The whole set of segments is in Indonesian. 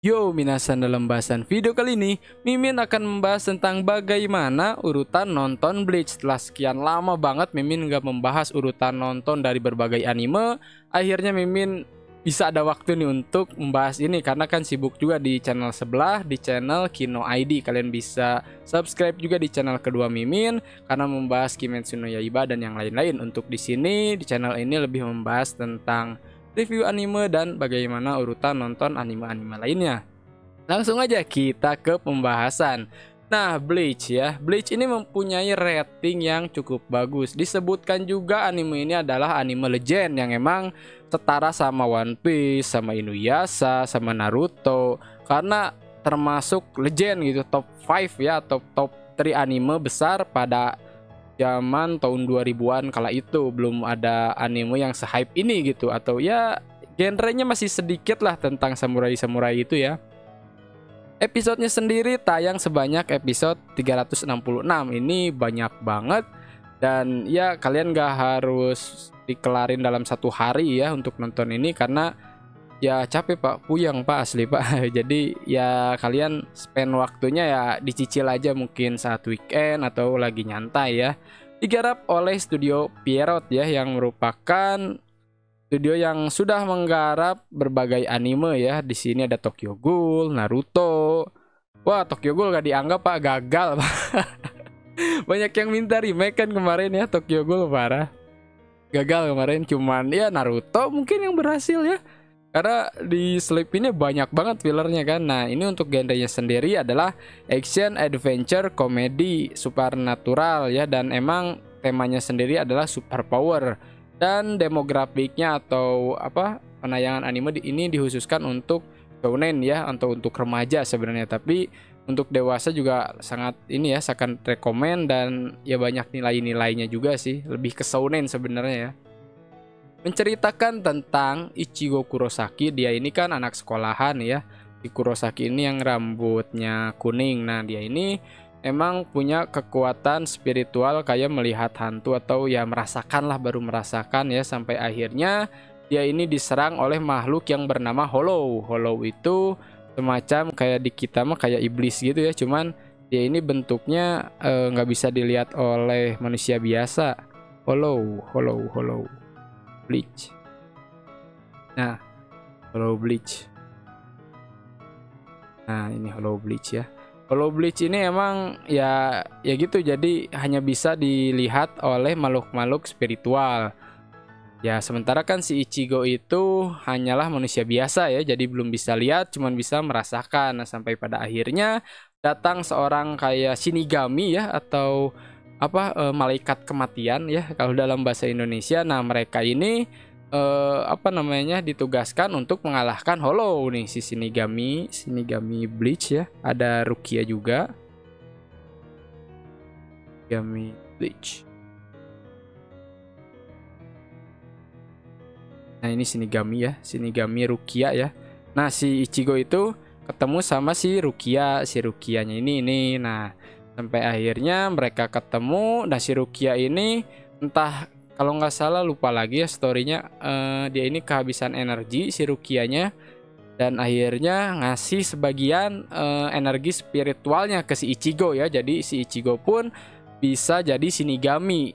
Yo minasan, dalam bahasan video kali ini Mimin akan membahas tentang bagaimana urutan nonton Bleach. Setelah sekian lama banget Mimin nggak membahas urutan nonton dari berbagai anime, akhirnya Mimin bisa ada waktu nih untuk membahas ini karena kan sibuk juga di channel sebelah, di channel Kino ID. Kalian bisa subscribe juga di channel kedua Mimin karena membahas Kimetsu no Yaiba dan yang lain-lain. Untuk di sini di channel ini lebih membahas tentang review anime dan bagaimana urutan nonton anime-anime lainnya. Langsung aja kita ke pembahasan. Nah, Bleach ya. Bleach ini mempunyai rating yang cukup bagus. Disebutkan juga anime ini adalah anime legend yang emang setara sama One Piece, sama Inuyasha, sama Naruto. Karena termasuk legend gitu, top 5 ya, atau top 3 anime besar pada zaman tahun 2000-an. Kala itu belum ada anime yang se-hype ini gitu, atau ya genrenya masih sedikit lah tentang samurai-samurai itu ya. Episodenya sendiri tayang sebanyak episode 366. Ini banyak banget dan ya kalian gak harus dikelarin dalam satu hari ya untuk nonton ini karena ya capek pak, puyeng pak, asli pak. Jadi ya kalian spend waktunya ya dicicil aja mungkin saat weekend atau lagi nyantai ya. Digarap oleh studio Pierrot ya, yang merupakan studio yang sudah menggarap berbagai anime ya. Di sini ada Tokyo Ghoul, Naruto. Wah, Tokyo Ghoul gak dianggap pak, gagal pak. Banyak yang minta remake kan kemarin ya, Tokyo Ghoul parah. Gagal kemarin, cuman ya Naruto mungkin yang berhasil ya. Karena di Sleep ini banyak banget fillernya kan. Nah, ini untuk genrenya sendiri adalah action, adventure, komedi, supernatural ya. Dan emang temanya sendiri adalah superpower. Dan demografiknya atau apa, penayangan anime ini dikhususkan untuk shounen ya, atau untuk remaja sebenarnya. Tapi untuk dewasa juga sangat ini ya, sangat rekomen. Dan ya banyak nilai-nilainya juga sih. Lebih ke shounen sebenarnya ya. Menceritakan tentang Ichigo Kurosaki. Dia ini kan anak sekolahan ya. Si Kurosaki ini yang rambutnya kuning. Nah, dia ini emang punya kekuatan spiritual kayak melihat hantu atau ya merasakan lah, baru merasakan ya, sampai akhirnya dia ini diserang oleh makhluk yang bernama Hollow. Hollow itu semacam kayak di kita mah kayak iblis gitu ya, cuman dia ini bentuknya nggak bisa dilihat oleh manusia biasa. Hollow Bleach. Nah, Hollow Bleach. Nah, ini Hollow Bleach ya. Hollow Bleach ini emang ya gitu, jadi hanya bisa dilihat oleh makhluk-makhluk spiritual. Ya, sementara kan si Ichigo itu hanyalah manusia biasa ya, jadi belum bisa lihat, cuman bisa merasakan. Nah, sampai pada akhirnya datang seorang kayak Shinigami ya, atau malaikat kematian ya kalau dalam bahasa Indonesia. Nah, mereka ini ditugaskan untuk mengalahkan Hollow nih, si Shinigami Bleach ya. Ada Rukia juga, Shinigami Bleach. Nah, ini Shinigami Rukia ya. Nah, si Ichigo itu ketemu sama si Rukianya ini. Nah, sampai akhirnya mereka ketemu. Nah, si Rukia ini entah, kalau nggak salah lupa lagi ya storynya, dia ini kehabisan energi si Rukianya, dan akhirnya ngasih sebagian energi spiritualnya ke si Ichigo ya. Jadi si Ichigo pun bisa jadi Shinigami.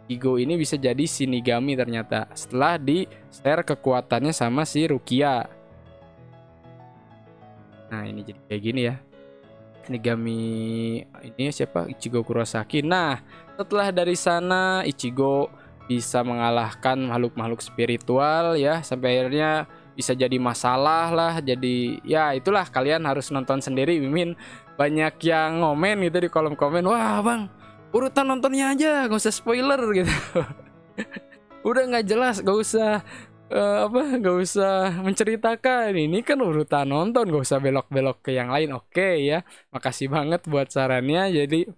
Ichigo ini bisa jadi Shinigami ternyata setelah di share kekuatannya sama si Rukia. Nah, ini jadi kayak gini ya. Shinigami ini siapa? Ichigo Kurosaki. Nah, setelah dari sana Ichigo bisa mengalahkan makhluk-makhluk spiritual ya, sampai akhirnya bisa jadi masalah lah. Jadi ya itulah, kalian harus nonton sendiri. Mimin banyak yang ngomen gitu di kolom komen, wah bang, urutan nontonnya aja, gak usah spoiler gitu. Udah nggak jelas, gak usah gak usah menceritakan, ini kan urutan nonton, gak usah belok-belok ke yang lain. Oke ya, makasih banget buat sarannya. Jadi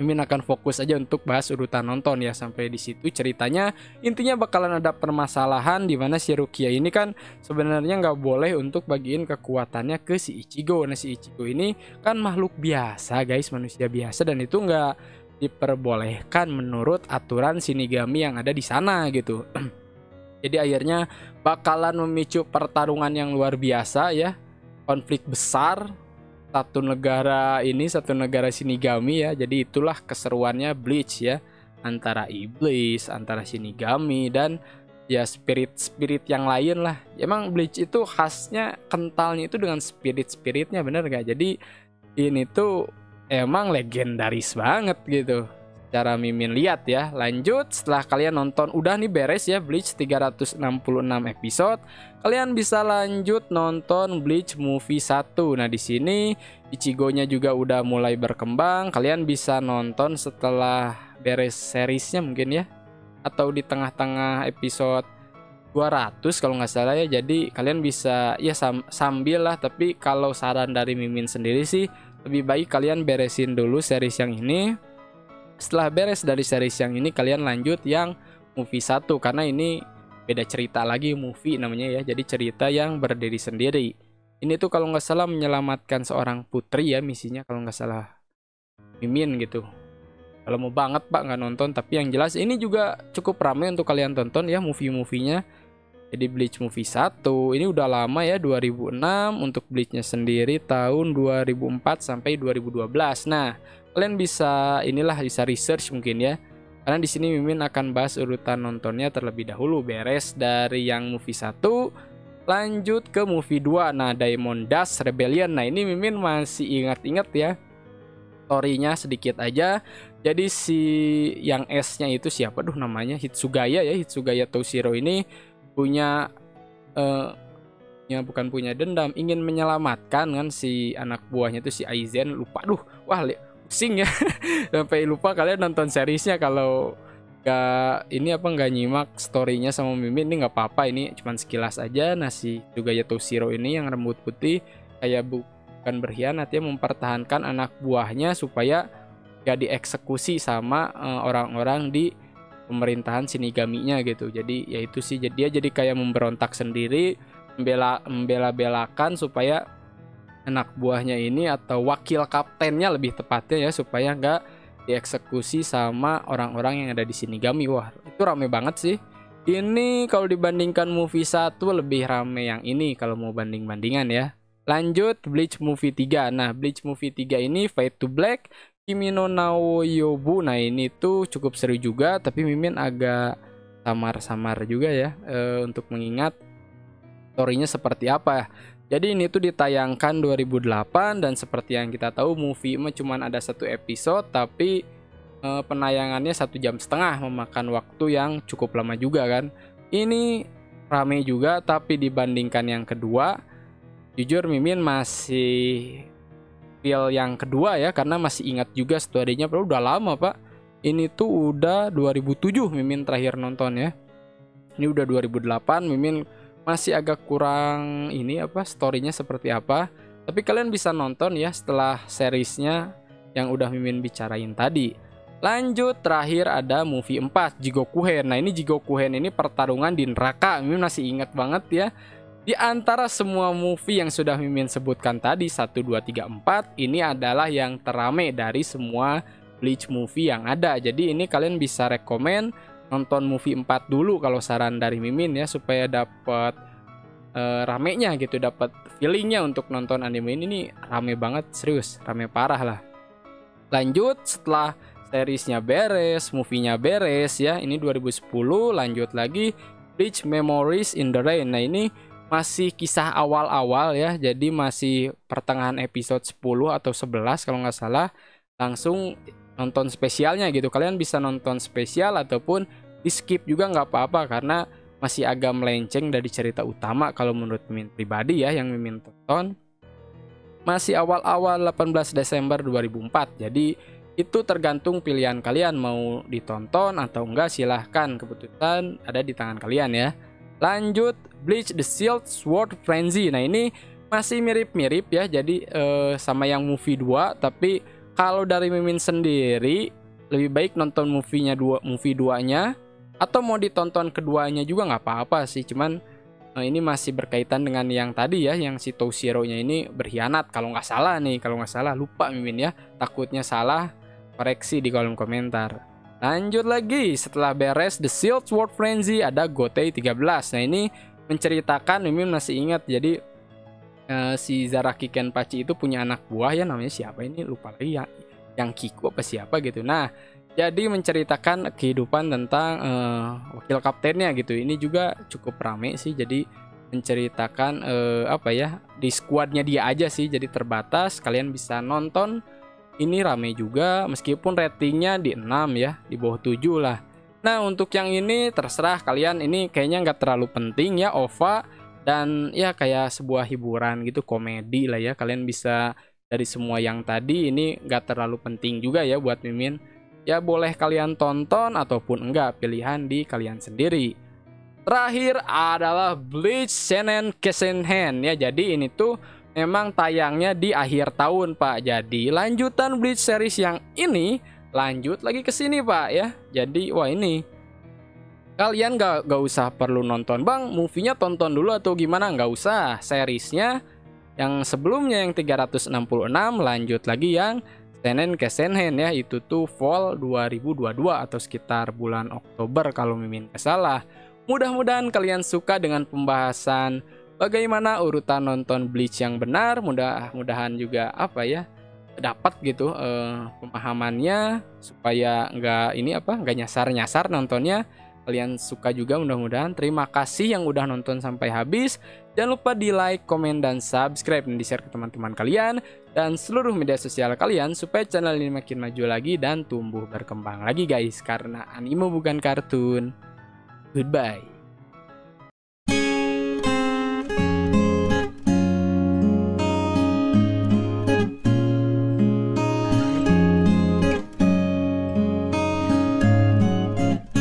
Mimin akan fokus aja untuk bahas urutan nonton ya. Sampai di situ ceritanya. Intinya bakalan ada permasalahan di mana si Rukia ini kan sebenarnya nggak boleh untuk bagiin kekuatannya ke si Ichigo. Nah, si Ichigo ini kan makhluk biasa guys, manusia biasa, dan itu nggak diperbolehkan menurut aturan Shinigami yang ada di sana gitu. Jadi akhirnya bakalan memicu pertarungan yang luar biasa ya. konflik besar satu negara ini, satu negara Shinigami ya. Jadi itulah keseruannya Bleach ya, antara iblis, antara Shinigami, dan ya spirit-spirit yang lain lah. Emang Bleach itu khasnya kentalnya itu dengan spirit-spiritnya, bener gak? Jadi ini tuh emang legendaris banget gitu cara Mimin lihat ya. Lanjut, setelah kalian nonton udah nih beres ya Bleach 366 episode, kalian bisa lanjut nonton Bleach movie 1. Nah, di sini Ichigo-nya juga udah mulai berkembang. Kalian bisa nonton setelah beres seriesnya mungkin ya, atau di tengah-tengah episode 200 kalau nggak salah ya. Jadi kalian bisa ya sambil lah, tapi kalau saran dari Mimin sendiri sih lebih baik kalian beresin dulu series yang ini. Setelah beres dari series yang ini, kalian lanjut yang movie 1, karena ini beda cerita lagi, movie namanya ya. Jadi cerita yang berdiri sendiri. Ini tuh kalau nggak salah menyelamatkan seorang putri ya misinya, kalau nggak salah Mimin gitu. Kalau mau banget Pak nggak nonton, tapi yang jelas ini juga cukup ramai untuk kalian tonton ya movie-movienya. Jadi Bleach movie 1 ini udah lama ya, 2006. Untuk Bleachnya sendiri tahun 2004 sampai 2012. Nah, kalian bisa bisa research mungkin ya. Karena di sini Mimin akan bahas urutan nontonnya terlebih dahulu. Beres dari yang movie 1, lanjut ke movie 2. Nah, Diamond Dust Rebellion. Nah, ini Mimin masih ingat-ingat ya story-nya sedikit aja. Jadi si yang S-nya itu siapa namanya? Hitsugaya ya. Hitsugaya Toshiro ini punya bukan punya dendam, ingin menyelamatkan kan si anak buahnya itu si Aizen. Lupa pusing ya sampai lupa. Kalian nonton seriesnya kalau nggak nyimak storynya sama Mimin ini nggak apa-apa, ini cuman sekilas aja. Nah, si Hitsugaya Toshiro ini yang rambut putih kayak bukan berkhianat ya, mempertahankan anak buahnya supaya gak dieksekusi sama orang-orang di pemerintahan Shinigami-nya gitu. Jadi ya itu sih, dia jadi kayak memberontak sendiri, membela-belakan supaya anak buahnya ini, atau wakil kaptennya lebih tepatnya ya, supaya nggak dieksekusi sama orang-orang yang ada di Shinigami. Wah, itu rame banget sih. Ini kalau dibandingkan movie 1 lebih rame yang ini kalau mau banding-bandingan ya. Lanjut Bleach movie 3. Nah, Bleach movie 3 ini Fade to Black, Kimi no Naoyobu. Nah, ini tuh cukup seru juga, tapi Mimin agak samar-samar juga ya untuk mengingat story-nya seperti apa. Jadi ini tuh ditayangkan 2008, dan seperti yang kita tahu movie cuma ada 1 episode, tapi penayangannya 1,5 jam, memakan waktu yang cukup lama juga kan. Ini rame juga, tapi dibandingkan yang kedua, jujur Mimin masih feel yang kedua ya, karena masih ingat juga story-nya. Padahal udah lama Pak, ini tuh udah 2007 Mimin terakhir nonton ya. Ini udah 2008, Mimin masih agak kurang story-nya seperti apa. Tapi kalian bisa nonton ya setelah seriesnya yang udah Mimin bicarain tadi. Lanjut terakhir ada movie 4, Jigokuhen. Nah, ini Jigokuhen ini pertarungan di neraka. Mimin masih ingat banget ya. Di antara semua movie yang sudah Mimin sebutkan tadi 1, 2, 3, 4, ini adalah yang terame dari semua Bleach movie yang ada. Jadi ini kalian bisa rekomen nonton movie 4 dulu kalau saran dari Mimin ya, supaya dapat ramenya gitu, dapat feelingnya untuk nonton anime ini rame banget, serius, rame parah lah. Lanjut setelah seriesnya beres, movie-nya beres ya, ini 2010, lanjut lagi Bleach Memories in the Rain. Nah, ini masih kisah awal-awal ya, jadi masih pertengahan episode 10 atau 11 kalau nggak salah. Langsung nonton spesialnya gitu. Kalian bisa nonton spesial ataupun di skip juga nggak apa-apa, karena masih agak melenceng dari cerita utama kalau menurut Mimin pribadi ya, yang Mimin tonton. Masih awal-awal 18 Desember 2004. Jadi itu tergantung pilihan kalian mau ditonton atau enggak, silahkan, keputusan ada di tangan kalian ya. Lanjut Bleach The Shield Sword Frenzy. Nah, ini masih mirip-mirip ya, jadi sama yang movie 2, tapi kalau dari Mimin sendiri lebih baik nonton movie 2-nya, atau mau ditonton keduanya juga nggak apa-apa sih. Cuman ini masih berkaitan dengan yang tadi ya, yang si Toshiro-nya ini berkhianat kalau nggak salah nih, lupa Mimin ya, takutnya salah, koreksi di kolom komentar. Lanjut lagi, setelah beres The Shield Sword Frenzy ada Gotei 13. Nah, ini menceritakan, Mimin masih ingat, jadi si Zaraki Kenpachi itu punya anak buah ya, namanya siapa ini lupa lagi ya, yang Kiku apa siapa gitu. Nah, jadi menceritakan kehidupan tentang wakil kaptennya gitu. Ini juga cukup rame sih, jadi menceritakan apa ya, di squadnya dia aja sih, jadi terbatas. Kalian bisa nonton, ini rame juga meskipun ratingnya di 6 ya, di bawah 7 lah. Nah, untuk yang ini terserah kalian, ini kayaknya nggak terlalu penting ya, OVA, dan ya kayak sebuah hiburan gitu, komedi lah ya. Kalian bisa dari semua yang tadi, ini nggak terlalu penting juga ya buat Mimin. Ya boleh kalian tonton ataupun enggak, pilihan di kalian sendiri. Terakhir adalah Bleach Seinen Kesenhen ya. Jadi ini tuh memang tayangnya di akhir tahun Pak. Jadi lanjutan Bleach series yang ini lanjut lagi ke sini Pak ya. Jadi wah, ini kalian gak usah perlu nonton Bang, movie-nya tonton dulu atau gimana, nggak usah. Seriesnya yang sebelumnya yang 366 lanjut lagi yang Seinen Kesenhen ya, itu tuh fall 2022 atau sekitar bulan Oktober kalau Mimin gak salah. Mudah-mudahan kalian suka dengan pembahasan bagaimana urutan nonton Bleach yang benar. Mudah-mudahan juga apa ya, dapat gitu pemahamannya, supaya nggak nyasar-nyasar nontonnya. Kalian suka juga mudah-mudahan. Terima kasih yang udah nonton sampai habis. Jangan lupa di like, komen, dan subscribe, dan di share ke teman-teman kalian dan seluruh media sosial kalian supaya channel ini makin maju lagi dan tumbuh berkembang lagi guys, karena anime bukan kartun. Goodbye.